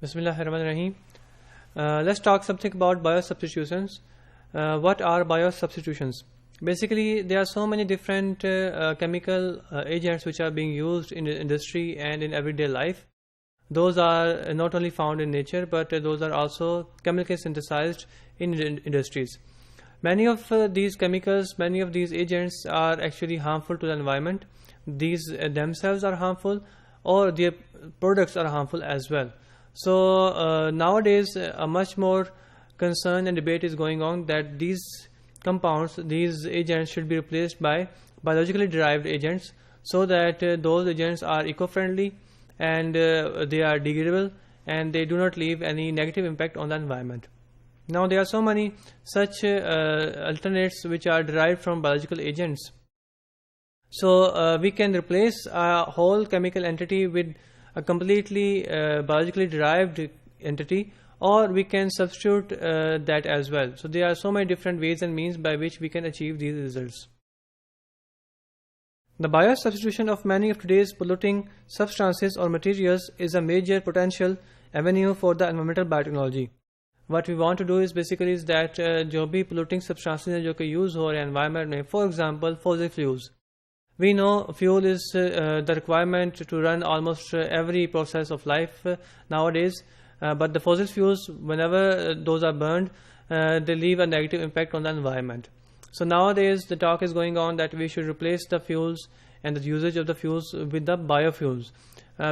Bismillahirrahmanirrahim. Let's talk something about biosubstitutions. What are biosubstitutions? Basically, there are so many different chemical agents which are being used in the industry and in everyday life. Those are not only found in nature, but those are also chemically synthesized in industries. Many of these chemicals, many of these agents are actually harmful to the environment. These themselves are harmful, or their products are harmful as well. So nowadays a much more concern and debate is going on that these compounds, these agents should be replaced by biologically derived agents, so that those agents are eco-friendly and they are degradable and they do not leave any negative impact on the environment. Now there are so many such alternates which are derived from biological agents. So we can replace a whole chemical entity with a completely biologically derived entity, or we can substitute that as well. So there are so many different ways and means by which we can achieve these results. The biosubstitution of many of today's polluting substances or materials is a major potential avenue for the environmental biotechnology. What we want to do is basically is that जो भी polluting substances हैं जो कि use हो रहे हैं environment में, for example fossil fuels. We know fuel is the requirement to run almost every process of life nowadays, but the fossil fuels, whenever those are burned, they leave a negative impact on the environment. So nowadays the talk is going on that we should replace the fuels and the usage of the fuels with the biofuels,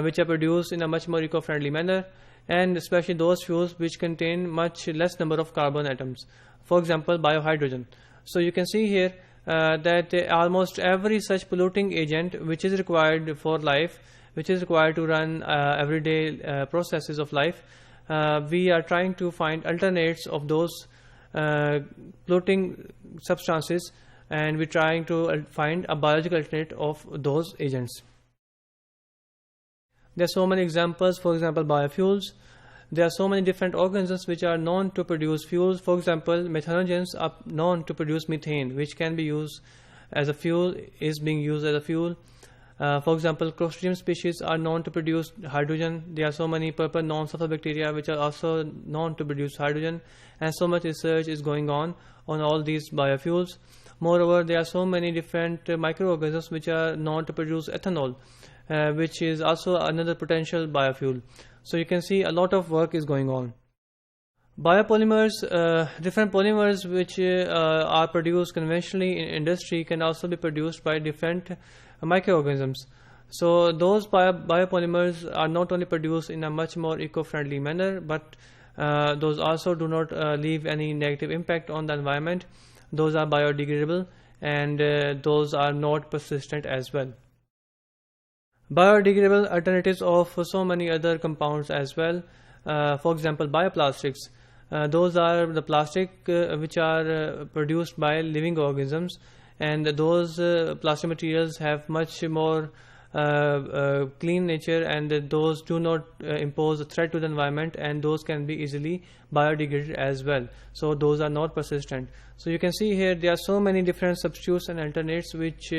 which are produced in a much more eco-friendly manner, and especially those fuels which contain much less number of carbon atoms. For example, biohydrogen. So you can see here that almost every such polluting agent which is required for life, which is required to run everyday processes of life, we are trying to find alternates of those polluting substances, and we're trying to find a biological alternate of those agents. There are so many examples. For example, biofuels. There are so many different organisms which are known to produce fuels. For example, methanogens are known to produce methane, which can be used as a fuel, is being used as a fuel. For example, Clostridium species are known to produce hydrogen. There are so many purple non-sulfur bacteria which are also known to produce hydrogen, and so much research is going on all these biofuels. Moreover, there are so many different microorganisms which are known to produce ethanol, which is also another potential biofuel. So you can see a lot of work is going on. Biopolymers, different polymers which are produced conventionally in industry can also be produced by different microorganisms. So those biopolymers are not only produced in a much more eco-friendly manner, but those also do not leave any negative impact on the environment. Those are biodegradable, and those are not persistent as well. Biodegradable alternatives of so many other compounds as well. For example, bioplastics. Those are the plastic which are produced by living organisms, and those plastic materials have much more clean nature, and those do not impose a threat to the environment, and those can be easily biodegraded as well. So those are not persistent. So you can see here there are so many different substitutes and alternates which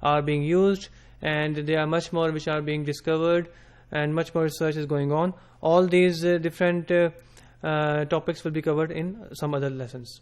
are being used, and there are much more which are being discovered, and much more research is going on. All these different topics will be covered in some other lessons.